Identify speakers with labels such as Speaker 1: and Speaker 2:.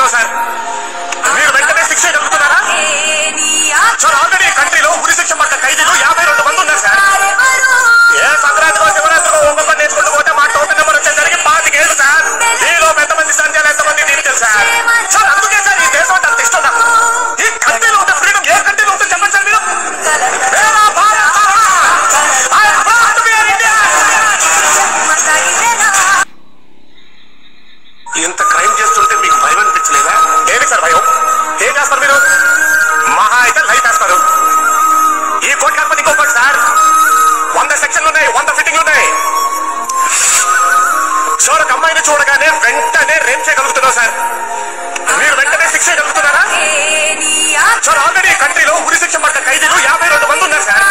Speaker 1: కలుగుతున్నావు sir. మీరు వెంటనే శిక్ష కలుగుతున్నారా సార్? ఆల్రెడీ కంట్రీలో ఉరి శిక్ష పడ్డ ఖైదీలు 52 మంది ఉన్నారు సార్. ఏ సంక్రాంతికో శివరాత్రికో ఒక్కొక్కరు నేర్చుకుంటూ పోతే మా టోటల్ నెంబర్ వచ్చేసరికి 25 ఏళ్ళు సార్. మీలో ఎంతమంది సంధ్యాలు ఎంతమంది డీటెయిల్ సార్. సార్ అందుకే సార్ ఈ దేశం అంటే అంత ఇష్టం నాకు. ఈ కంట్రీలో ఉంటే ఫ్రీడమ్ ఏ కంట్రీలో ఉంటుంది చెప్పండి సార్ మీరు. ఇంత క్రైమ్ చేస్తుంటే మీకు భయం అనిపించలేదా? ఏమి సార్ భయం? ఏం చేస్తారు మీరు? మహా అయితే లైఫ్ వేస్తారు. ఈ కోర్టు కాకపోతే ఇంకొకటి సార్, 100 సెక్షన్లు ఉన్నాయి, 100 ఫిట్టింగ్లు ఉన్నాయి. సార్ ఒక అమ్మాయిని చూడగానే వెంటనే రేప్ చేయగలుగుతున్నావు సార్. మీరు వెంటనే శిక్ష కలుగుతున్నారా సార్? ఆల్రెడీ కంట్రీలో ఉరి శిక్ష పడ్డ ఖైదీలు 52 మంది ఉన్నారు సార్.